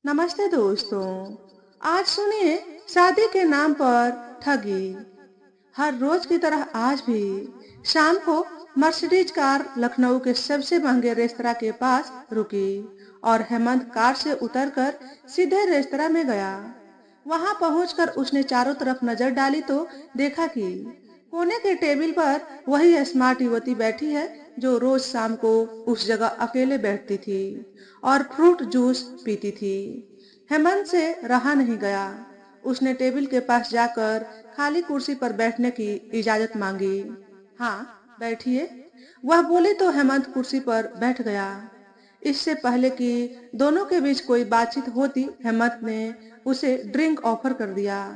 नमस्ते दोस्तों। आज सुनिए, शादी के नाम पर ठगी। हर रोज की तरह आज भी शाम को मर्सिडीज कार लखनऊ के सबसे महंगे रेस्तरा के पास रुकी और हेमंत कार से उतरकर सीधे रेस्तरा में गया। वहां पहुंचकर उसने चारों तरफ नजर डाली तो देखा कि कोने के टेबल पर वही स्मार्ट युवती बैठी है जो रोज शाम को उस जगह अकेले बैठती थी और फ्रूट जूस पीती थी। हेमंत से रहा नहीं गया। उसने टेबल के पास जाकर खाली कुर्सी पर बैठने की इजाजत मांगी। हाँ, बैठिए, वह बोली तो हेमंत कुर्सी पर बैठ गया। इससे पहले कि दोनों के बीच कोई बातचीत होती, हेमंत ने उसे ड्रिंक ऑफर कर दिया।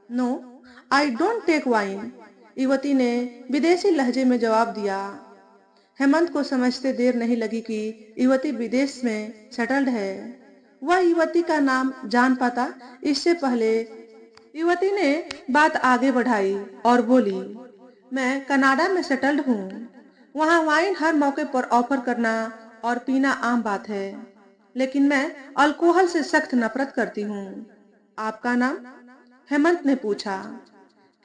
No, I don't take wine, युवती ने विदेशी लहजे में जवाब दिया। हेमंत को समझते देर नहीं लगी कि युवती विदेश में सेटल्ड है। वह युवती का नाम जान पाता इससे पहले युवती ने बात आगे बढ़ाई और बोली, मैं कनाडा में सेटल्ड हूँ। वहाँ वाइन हर मौके पर ऑफर करना और पीना आम बात है, लेकिन मैं अल्कोहल से सख्त नफरत करती हूँ। आपका नाम? हेमंत ने पूछा।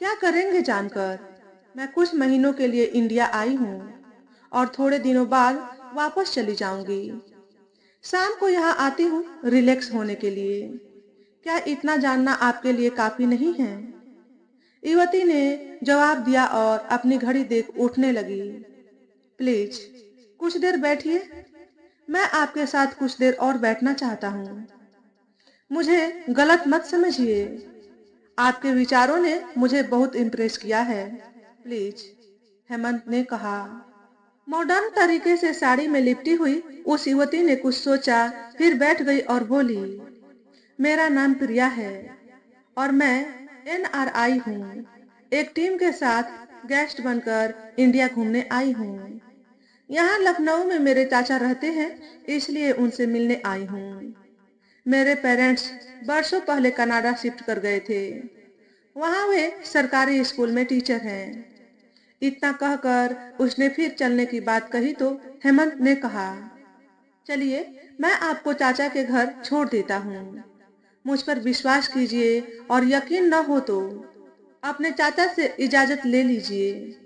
क्या करेंगे जानकर? मैं कुछ महीनों के लिए इंडिया आई हूँ और थोड़े दिनों बाद वापस चली जाऊंगी। शाम को यहाँ आती हूँ रिलैक्स होने के लिए। क्या इतना जानना आपके लिए काफी नहीं है? युवती ने जवाब दिया और अपनी घड़ी देख उठने लगी। प्लीज कुछ देर बैठिए, मैं आपके साथ कुछ देर और बैठना चाहता हूँ। मुझे गलत मत समझिए, आपके विचारों ने मुझे बहुत इम्प्रेस किया है। प्लीज, हेमंत ने कहा। मॉडर्न तरीके से साड़ी में लिपटी हुई उस युवती ने कुछ सोचा, फिर बैठ गई और बोली, मेरा नाम प्रिया है और मैं NRI हूँ। एक टीम के साथ गेस्ट बनकर इंडिया घूमने आई हूँ। यहाँ लखनऊ में मेरे चाचा रहते हैं, इसलिए उनसे मिलने आई हूँ। मेरे पेरेंट्स बरसों पहले कनाडा शिफ्ट कर गए थे। वहाँ वे सरकारी स्कूल में टीचर हैं। इतना कहकर उसने फिर चलने की बात कही तो हेमंत ने कहा, चलिए, मैं आपको चाचा के घर छोड़ देता हूँ। मुझ पर विश्वास कीजिए और यकीन न हो तो अपने चाचा से इजाजत ले लीजिए।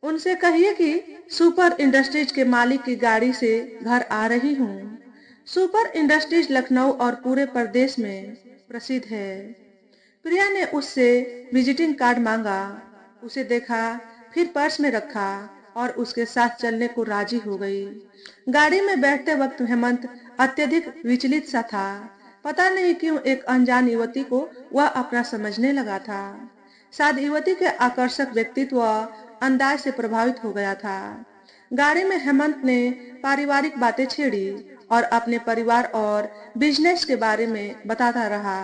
उनसे कहिए कि सुपर इंडस्ट्रीज के मालिक की गाड़ी से घर आ रही हूँ। सुपर इंडस्ट्रीज लखनऊ और पूरे प्रदेश में प्रसिद्ध है। प्रिया ने उससे विजिटिंग कार्ड मांगा, उसे देखा, फिर पर्स में रखा और उसके साथ चलने को राजी हो गई। गाड़ी में बैठते वक्त हेमंत अत्यधिक विचलित सा था। पता नहीं क्यों एक अनजान युवती को वह अपना समझने लगा था। शायद युवती के आकर्षक व्यक्तित्व अंदाज से प्रभावित हो गया था। गाड़ी में हेमंत ने पारिवारिक बातें छेड़ी और अपने परिवार और बिजनेस के बारे में बताता रहा।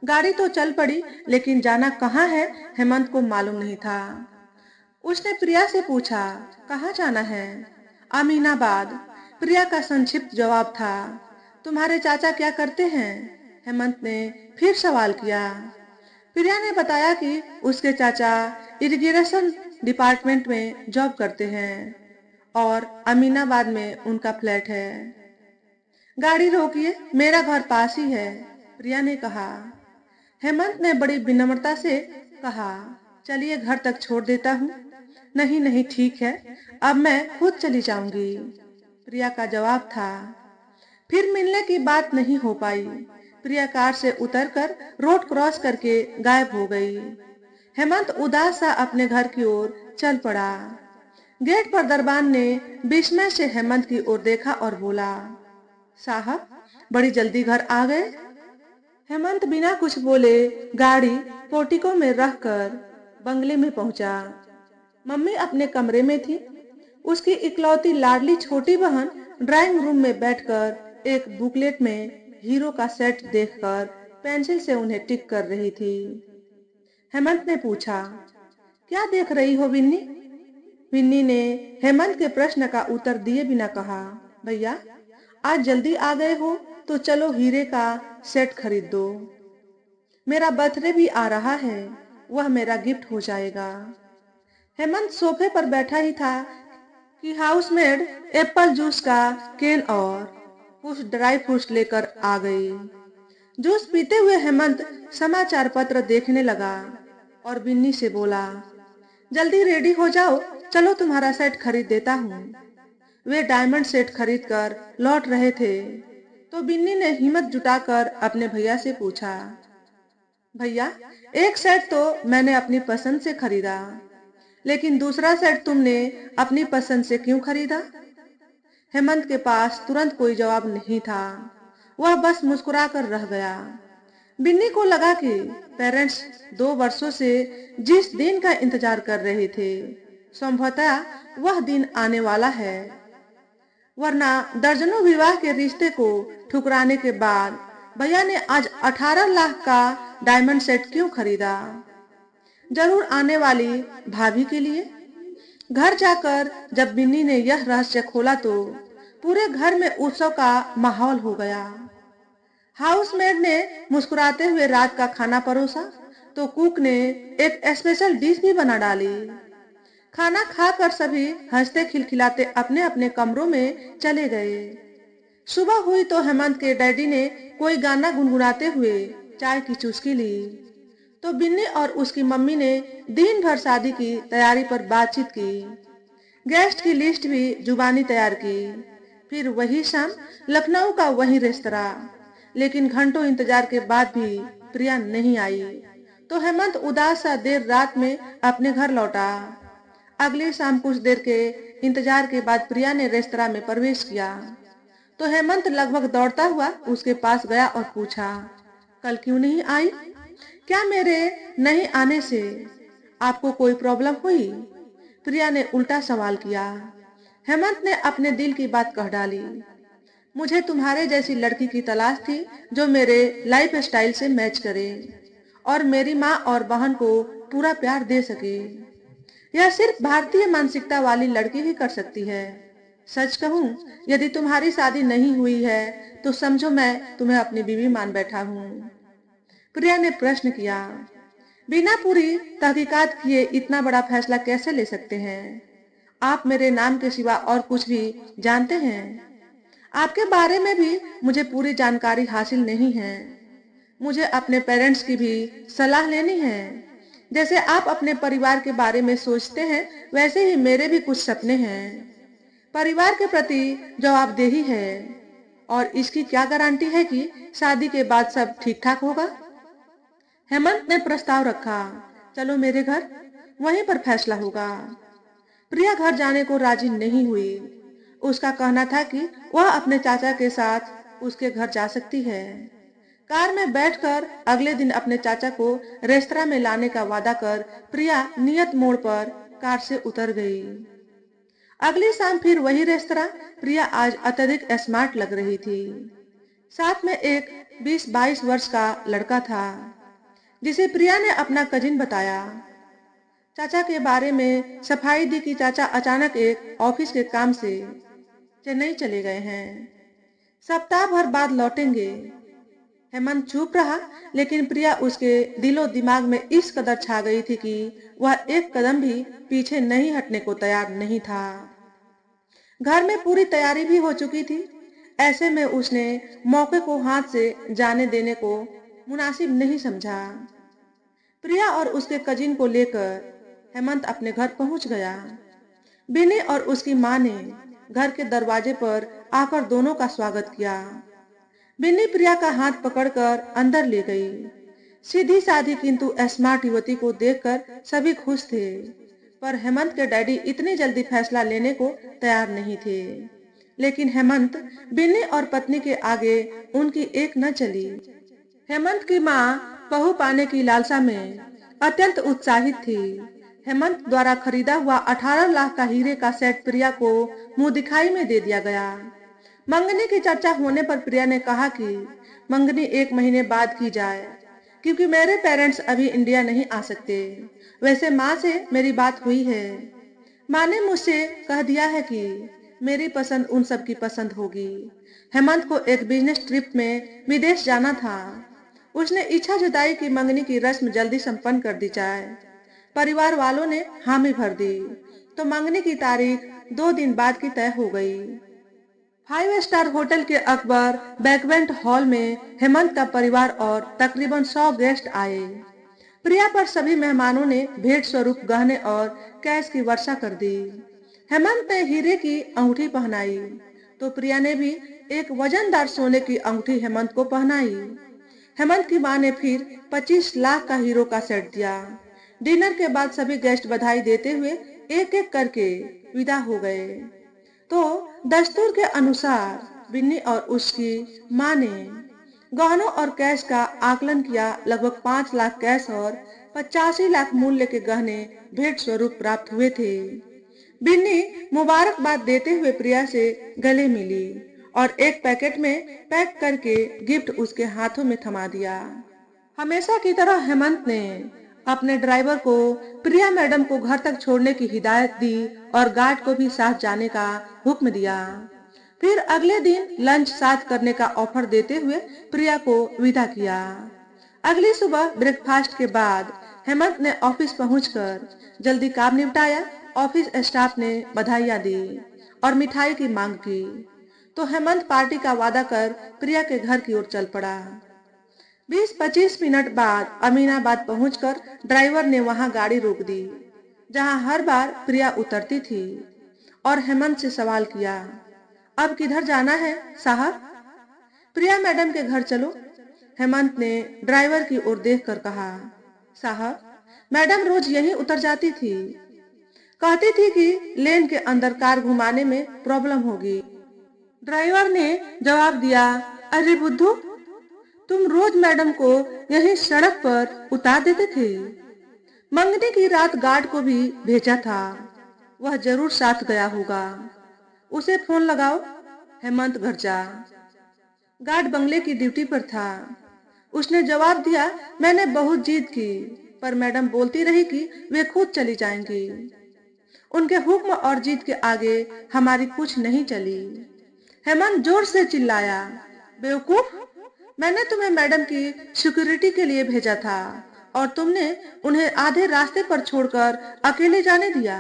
गाड़ी तो चल पड़ी, लेकिन जाना कहाँ है हेमंत को मालूम नहीं था। उसने प्रिया से पूछा, कहाँ जाना है? अमीनाबाद, प्रिया का संक्षिप्त जवाब था। तुम्हारे चाचा क्या करते हैं? हेमंत ने फिर सवाल किया। प्रिया ने बताया कि उसके चाचा इरिगेशन डिपार्टमेंट में जॉब करते हैं और अमीनाबाद में उनका फ्लैट है। गाड़ी रोकिए, मेरा घर पास ही है, प्रिया ने कहा। हेमंत ने बड़ी विनम्रता से कहा, चलिए घर तक छोड़ देता हूँ। नहीं नहीं, ठीक है, अब मैं खुद चली जाऊंगी, प्रिया का जवाब था। फिर मिलने की बात नहीं हो पाई। प्रिया कार से उतरकर रोड क्रॉस करके गायब हो गई। हेमंत उदास सा अपने घर की ओर चल पड़ा। गेट पर दरबान ने विस्मय से हेमंत की ओर देखा और बोला, साहब, बड़ी जल्दी घर आ गए। हेमंत बिना कुछ बोले गाड़ी पोर्टिको में रखकर बंगले में पहुंचा। मम्मी अपने कमरे में थी। उसकी इकलौती लाडली छोटी बहन ड्राइंग रूम में बैठकर एक बुकलेट में हीरो का सेट देखकर पेंसिल से उन्हें टिक कर रही थी। हेमंत ने पूछा, क्या देख रही हो विन्नी? विन्नी ने हेमंत के प्रश्न का उत्तर दिए बिना कहा, भैया, आज जल्दी आ गए हो तो चलो हीरे का सेट खरीद दो। मेरा बर्थडे भी आ रहा है, वह मेरा गिफ्ट हो जाएगा। हेमंत सोफे पर बैठा ही था कि हाउसमेड एप्पल जूस का कैन और कुछ ड्राई फ्रूट्स लेकर आ गई। जूस पीते हुए हेमंत समाचार पत्र देखने लगा और बिन्नी से बोला, जल्दी रेडी हो जाओ, चलो तुम्हारा सेट खरीद देता हूँ। वे डायमंड सेट खरीद कर लौट रहे थे तो बिन्नी ने हिम्मत जुटाकर अपने भैया से पूछा, भैया, एक सेट तो मैंने अपनी पसंद से खरीदा, लेकिन दूसरा सेट तुमने अपनी पसंद से क्यों खरीदा? हेमंत के पास तुरंत कोई जवाब नहीं था। वह बस मुस्कुराकर रह गया। बिन्नी को लगा कि पेरेंट्स 2 वर्षों से जिस दिन का इंतजार कर रहे थे, संभवतः वह दिन आने वाला है। वरना दर्जनों विवाह के रिश्ते को ठुकराने के बाद भैया ने आज 18 लाख का डायमंड सेट क्यों खरीदा? जरूर आने वाली भाभी के लिए। घर जाकर जब बिन्नी ने यह रहस्य खोला तो पूरे घर में उत्सव का माहौल हो गया। हाउसमेड ने मुस्कुराते हुए रात का खाना परोसा तो कुक ने एक स्पेशल डिश भी बना डाली। खाना खाकर सभी हंसते खिलखिलाते अपने अपने कमरों में चले गए। सुबह हुई तो हेमंत के डैडी ने कोई गाना गुनगुनाते हुए चाय की चुस्की ली तो बिन्नी और उसकी मम्मी ने दिन भर शादी की तैयारी पर बातचीत की। गेस्ट की लिस्ट भी जुबानी तैयार की। फिर वही शाम लखनऊ का वही रेस्तरा। लेकिन घंटों इंतजार के बाद भी प्रिया नहीं आई तो हेमंत उदास सा देर रात में अपने घर लौटा। अगली शाम कुछ देर के इंतजार के बाद प्रिया ने रेस्तरा में प्रवेश किया तो हेमंत लगभग दौड़ता हुआ उसके पास गया और पूछा, कल क्यों नहीं आई? क्या मेरे नहीं आने से आपको कोई प्रॉब्लम हुई? प्रिया ने उल्टा सवाल किया। हेमंत ने अपने दिल की बात कह डाली, मुझे तुम्हारे जैसी लड़की की तलाश थी जो मेरे लाइफ स्टाइल से मैच करे और मेरी माँ और बहन को पूरा प्यार दे सके। यह सिर्फ भारतीय मानसिकता वाली लड़की ही कर सकती है। सच कहूँ, यदि तुम्हारी शादी नहीं हुई है तो समझो मैं तुम्हें अपनी बीवी मान बैठा हूँ। प्रिया ने प्रश्न किया, बिना पूरी तहकीकात किए इतना बड़ा फैसला कैसे ले सकते हैं? आप मेरे नाम के सिवा और कुछ भी जानते हैं? आपके बारे में भी मुझे पूरी जानकारी हासिल नहीं है। मुझे अपने पेरेंट्स की भी सलाह लेनी है। जैसे आप अपने परिवार के बारे में सोचते हैं वैसे ही मेरे भी कुछ सपने हैं। परिवार के प्रति जवाबदेही है और इसकी क्या गारंटी है कि शादी के बाद सब ठीक ठाक होगा? हेमंत ने प्रस्ताव रखा, चलो मेरे घर, वहीं पर फैसला होगा। प्रिया घर जाने को राजी नहीं हुई। उसका कहना था कि वह अपने चाचा के साथ उसके घर जा सकती है। कार में बैठकर अगले दिन अपने चाचा को रेस्तरां में लाने का वादा कर प्रिया नियत मोड़ पर कार से उतर गई। अगली शाम फिर वही रेस्तरां। प्रिया आज अत्यधिक स्मार्ट लग रही थी। साथ में एक 20-22 वर्ष का लड़का था जिसे प्रिया ने अपना कजिन बताया। चाचा के बारे में सफाई दी कि चाचा अचानक एक ऑफिस के काम से चेन्नई चले गए हैं, सप्ताह भर बाद लौटेंगे। हेमंत चुप रहा, लेकिन प्रिया उसके दिलो दिमाग में इस कदर छा गई थी कि वह एक कदम भी पीछे नहीं हटने को तैयार नहीं था। घर में पूरी तैयारी भी हो चुकी थी। ऐसे में उसने मौके को हाथ से जाने देने को मुनासिब नहीं समझा। प्रिया और उसके कजिन को लेकर हेमंत अपने घर पहुंच गया। बिन्नी और उसकी माँ ने घर के दरवाजे पर आकर दोनों का स्वागत किया। बिन्नी प्रिया का हाथ पकड़कर अंदर ले गई। सीधी साधी किंतु स्मार्ट युवती को देखकर सभी खुश थे, पर हेमंत के डैडी इतनी जल्दी फैसला लेने को तैयार नहीं थे। लेकिन हेमंत बिन्नी और पत्नी के आगे उनकी एक न चली। हेमंत की माँ बहू पाने की लालसा में अत्यंत उत्साहित थी। हेमंत द्वारा खरीदा हुआ 18 लाख का हीरे का सेट प्रिया को मुंह दिखाई में दे दिया गया। मंगनी की चर्चा होने पर प्रिया ने कहा कि मंगनी 1 महीने बाद की जाए, क्योंकि मेरे पेरेंट्स अभी इंडिया नहीं आ सकते। वैसे माँ से मेरी बात हुई है। माँ ने मुझसे कह दिया है कि मेरी पसंद उन सब की पसंद होगी। हेमंत को एक बिजनेस ट्रिप में विदेश जाना था। उसने इच्छा जताई कि मंगनी की रस्म जल्दी संपन्न कर दी जाए। परिवार वालों ने हामी भर दी तो मंगनी की तारीख 2 दिन बाद की तय हो गई। 5 स्टार होटल के अकबर बैंक्वेट हॉल में हेमंत का परिवार और तकरीबन 100 गेस्ट आए। प्रिया पर सभी मेहमानों ने भेंट स्वरूप गहने और कैश की वर्षा कर दी। हेमंत ने हीरे की अंगूठी पहनाई तो प्रिया ने भी एक वजनदार सोने की अंगूठी हेमंत को पहनाई। हेमंत की मां ने फिर 25 लाख का हीरो का सेट दिया। डिनर के बाद सभी गेस्ट बधाई देते हुए एक एक करके विदा हो गए। तो दस्तूर के अनुसार बिन्नी और उसकी मां ने गहनों और कैश का आकलन किया। लगभग 5 लाख कैश और 85 लाख मूल्य के गहने भेंट स्वरूप प्राप्त हुए थे। बिन्नी मुबारकबाद देते हुए प्रिया से गले मिली और एक पैकेट में पैक करके गिफ्ट उसके हाथों में थमा दिया। हमेशा की तरह हेमंत ने अपने ड्राइवर को प्रिया मैडम को घर तक छोड़ने की हिदायत दी और गार्ड को भी साथ जाने का हुक्म दिया। फिर अगले दिन लंच साथ करने का ऑफर देते हुए प्रिया को विदा किया। अगली सुबह ब्रेकफास्ट के बाद हेमंत ने ऑफिस पहुंचकर जल्दी काम निपटाया। ऑफिस स्टाफ ने बधाइयां दी और मिठाई की मांग की तो हेमंत पार्टी का वादा कर प्रिया के घर की ओर चल पड़ा। 20-25 मिनट बाद अमीनाबाद पहुंचकर ड्राइवर ने वहां गाड़ी रोक दी जहां हर बार प्रिया उतरती थी और हेमंत से सवाल किया, अब किधर जाना है साहब? प्रिया मैडम के घर चलो। हेमंत ने ड्राइवर की ओर देखकर कहा, साहब मैडम रोज यहीं उतर जाती थी, कहती थी कि लेन के अंदर कार घुमाने में प्रॉब्लम होगी। ड्राइवर ने जवाब दिया, अरे बुद्धू, तुम रोज मैडम को यही सड़क पर उतार देते थे। मंगनी की रात गार्ड को भी भेजा था, वह जरूर साथ गया होगा, उसे फोन लगाओ। हेमंत घर जा। गार्ड बंगले की ड्यूटी पर था। उसने जवाब दिया, मैंने बहुत जिद की पर मैडम बोलती रही कि वे खुद चली जाएंगी। उनके हुक्म और जिद के आगे हमारी कुछ नहीं चली। हेमंत जोर से चिल्लाया, बेवकूफ, मैंने तुम्हें मैडम की सिक्योरिटी के लिए भेजा था और तुमने उन्हें आधे रास्ते पर छोड़कर अकेले जाने दिया।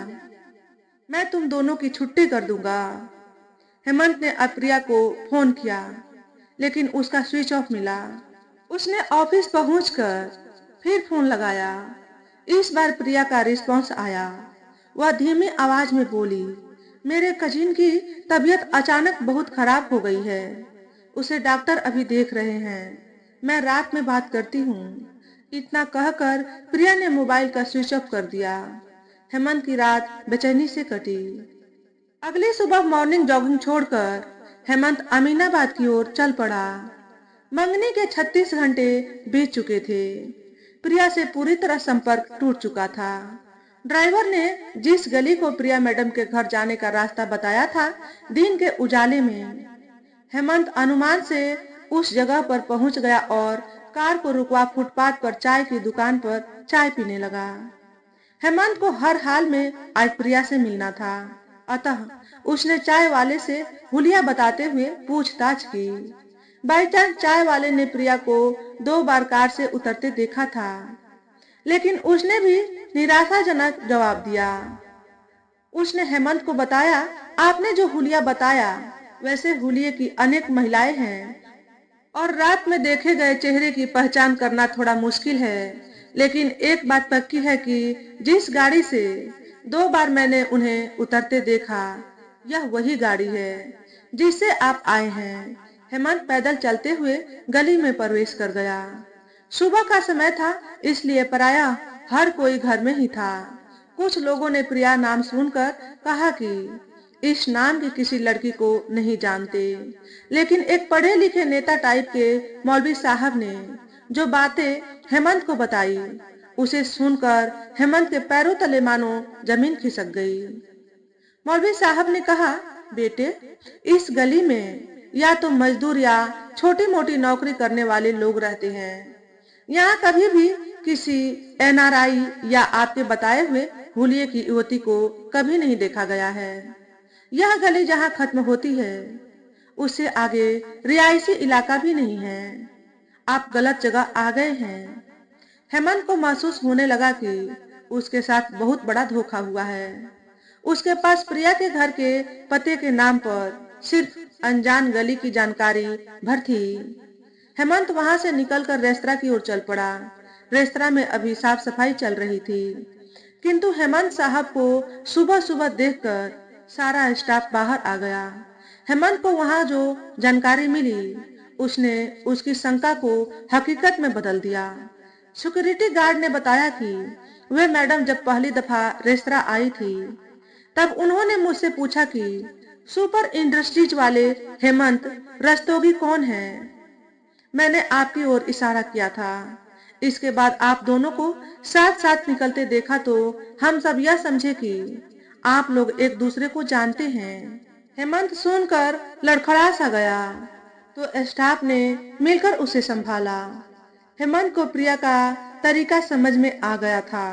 मैं तुम दोनों की छुट्टी कर दूंगा। हेमंत ने प्रिया को फोन किया लेकिन उसका स्विच ऑफ मिला। उसने ऑफिस पहुंचकर फिर फोन लगाया। इस बार प्रिया का रिस्पॉन्स आया। वह धीमी आवाज में बोली, मेरे कजिन की तबीयत अचानक बहुत खराब हो गई है, उसे डॉक्टर अभी देख रहे हैं, मैं रात में बात करती हूँ। इतना कहकर प्रिया ने मोबाइल का स्विच ऑफ कर दिया। हेमंत की रात बेचैनी से कटी। अगली सुबह मॉर्निंग जॉगिंग छोड़कर हेमंत अमीनाबाद की ओर चल पड़ा। मंगनी के 36 घंटे बीत चुके थे। प्रिया से पूरी तरह संपर्क टूट चुका था। ड्राइवर ने जिस गली को प्रिया मैडम के घर जाने का रास्ता बताया था, दिन के उजाले में हेमंत अनुमान से उस जगह पर पहुंच गया और कार को रुकवा फुटपाथ पर चाय की दुकान पर चाय पीने लगा। हेमंत को हर हाल में आज प्रिया से मिलना था, अतः उसने चाय वाले से हुलिया बताते हुए पूछताछ की। बाई चांस चाय वाले ने प्रिया को 2 बार कार से उतरते देखा था, लेकिन उसने भी निराशाजनक जवाब दिया। उसने हेमंत को बताया, आपने जो हुलिया बताया वैसे हुलिये की अनेक महिलाएं हैं और रात में देखे गए चेहरे की पहचान करना थोड़ा मुश्किल है, लेकिन एक बात पक्की है कि जिस गाड़ी से 2 बार मैंने उन्हें उतरते देखा, यह वही गाड़ी है जिससे आप आए हैं। हेमंत पैदल चलते हुए गली में प्रवेश कर गया। सुबह का समय था, इसलिए प्रायः हर कोई घर में ही था। कुछ लोगों ने प्रिया नाम सुनकर कहा कि इस नाम की किसी लड़की को नहीं जानते, लेकिन एक पढ़े लिखे नेता टाइप के मौलवी साहब ने जो बातें हेमंत को बताई, उसे सुनकर हेमंत के पैरों तले मानो जमीन खिसक गई। मौलवी साहब ने कहा, बेटे, इस गली में या तो मजदूर या छोटी मोटी नौकरी करने वाले लोग रहते हैं। यहाँ कभी भी किसी एनआरआई या आपके बताए हुए हुलिये की युवती को कभी नहीं देखा गया है। यह गली जहाँ खत्म होती है, उससे आगे रिहायशी इलाका भी नहीं है। आप गलत जगह आ गए हैं। हेमंत को महसूस होने लगा कि उसके साथ बहुत बड़ा धोखा हुआ है। उसके पास प्रिया के घर के पते के नाम पर सिर्फ अनजान गली की जानकारी भर थी। हेमंत वहां से निकलकर रेस्तरां की ओर चल पड़ा। रेस्तरां में अभी साफ सफाई चल रही थी, किंतु हेमंत साहब को सुबह सुबह देखकर सारा स्टाफ बाहर आ गया। हेमंत को वहां जो जानकारी मिली, उसने उसकी शंका को हकीकत में बदल दिया। सिक्योरिटी गार्ड ने बताया कि वे मैडम जब पहली दफा रेस्तरां आई थी, तब उन्होंने मुझसे पूछा कि सुपर इंडस्ट्रीज वाले हेमंत रस्तोगी कौन है। मैंने आपकी ओर इशारा किया था। इसके बाद आप दोनों को साथ साथ निकलते देखा तो हम सब यह समझे कि आप लोग एक दूसरे को जानते हैं। हेमंत सुनकर लड़खड़ा सा गया, तो स्टाफ ने मिलकर उसे संभाला। हेमंत को प्रिया का तरीका समझ में आ गया था।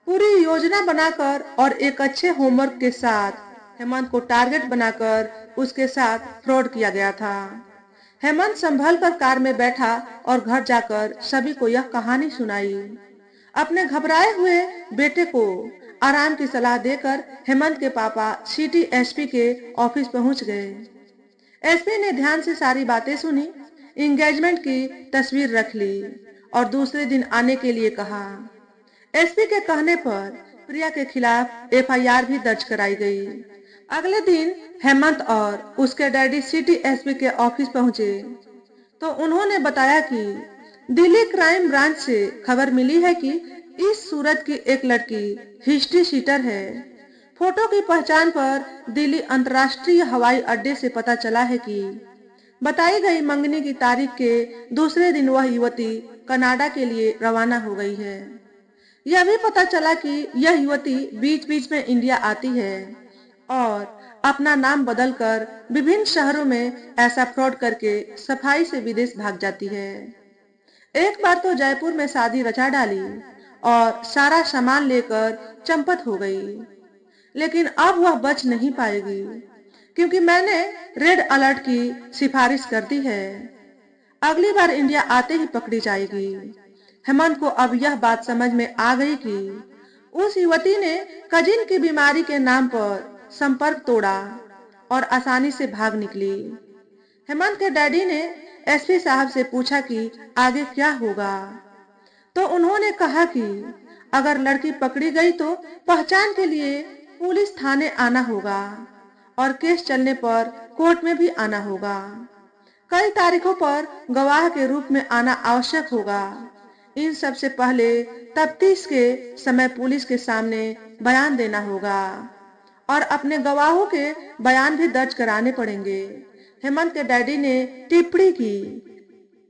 पूरी योजना बनाकर और एक अच्छे होमवर्क के साथ हेमंत को टारगेट बनाकर उसके साथ फ्रॉड किया गया था। हेमंत संभल कर कार में बैठा और घर जाकर सभी को यह कहानी सुनाई। अपने घबराए हुए बेटे को आराम की सलाह देकर हेमंत के पापा सिटी एसपी के ऑफिस पहुंच गए। एसपी ने ध्यान से सारी बातें सुनी, एंगेजमेंट की तस्वीर रख ली और दूसरे दिन आने के लिए कहा। एसपी के कहने पर प्रिया के खिलाफ एफआईआर भी दर्ज कराई गई। अगले दिन हेमंत और उसके डैडी सिटी एसपी के ऑफिस पहुंचे तो उन्होंने बताया कि दिल्ली क्राइम ब्रांच से खबर मिली है कि इस सूरत की एक लड़की हिस्ट्री शीटर है। फोटो की पहचान पर दिल्ली अंतर्राष्ट्रीय हवाई अड्डे से पता चला है कि बताई गई मंगनी की तारीख के दूसरे दिन वह युवती कनाडा के लिए रवाना हो गई है। यह भी पता चला कि यह युवती बीच बीच में इंडिया आती है और अपना नाम बदलकर विभिन्न शहरों में ऐसा फ्रॉड करके सफाई से विदेश भाग जाती है। एक बार तो जयपुर में शादी रचा डाली और सारा सामान लेकर चंपत हो गई, लेकिन अब वह बच नहीं पाएगी क्योंकि मैंने रेड अलर्ट की सिफारिश कर दी है। अगली बार इंडिया आते ही पकड़ी जाएगी। हेमंत को अब यह बात समझ में आ गई कि उस युवती ने कजिन की बीमारी के नाम पर संपर्क तोड़ा और आसानी से भाग निकली। हेमंत के डैडी ने एसपी साहब से पूछा कि आगे क्या होगा, तो उन्होंने कहा कि अगर लड़की पकड़ी गई तो पहचान के लिए पुलिस थाने आना होगा और केस चलने पर कोर्ट में भी आना होगा। कई तारीखों पर गवाह के रूप में आना आवश्यक होगा। इन सब से पहले तफ्तीश के समय पुलिस के सामने बयान देना होगा और अपने गवाहों के बयान भी दर्ज कराने पड़ेंगे। हेमंत के डैडी ने टिप्पणी की,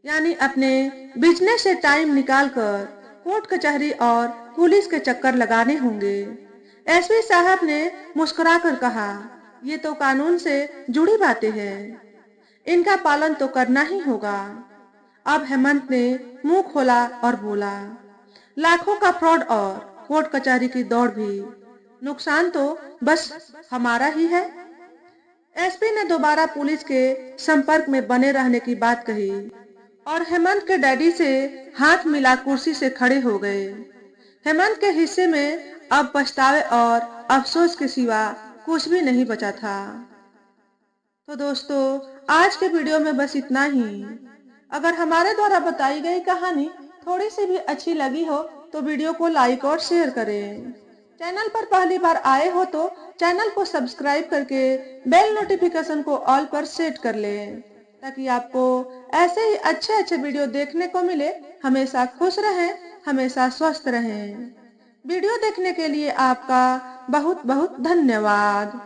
यानी अपने बिजनेस से टाइम निकालकर कोर्ट कचहरी और पुलिस के चक्कर लगाने होंगे। एसपी साहब ने मुस्कुराकर कहा, ये तो कानून से जुड़ी बातें हैं, इनका पालन तो करना ही होगा। अब हेमंत ने मुंह खोला और बोला, लाखों का फ्रॉड और कोर्ट कचहरी की दौड़ भी, नुकसान तो बस हमारा ही है। एसपी ने दोबारा पुलिस के संपर्क में बने रहने की बात कही और हेमंत के डैडी से हाथ मिला कुर्सी से खड़े हो गए। हेमंत के हिस्से में अब पछतावे और अफसोस के सिवा कुछ भी नहीं बचा था। तो दोस्तों, आज के वीडियो में बस इतना ही। अगर हमारे द्वारा बताई गई कहानी थोड़ी सी भी अच्छी लगी हो तो वीडियो को लाइक और शेयर करें। चैनल पर पहली बार आए हो तो चैनल को सब्सक्राइब करके बेल नोटिफिकेशन को ऑल पर सेट कर लें, ताकि आपको ऐसे ही अच्छे अच्छे वीडियो देखने को मिले। हमेशा खुश रहें, हमेशा स्वस्थ रहें। वीडियो देखने के लिए आपका बहुत बहुत धन्यवाद।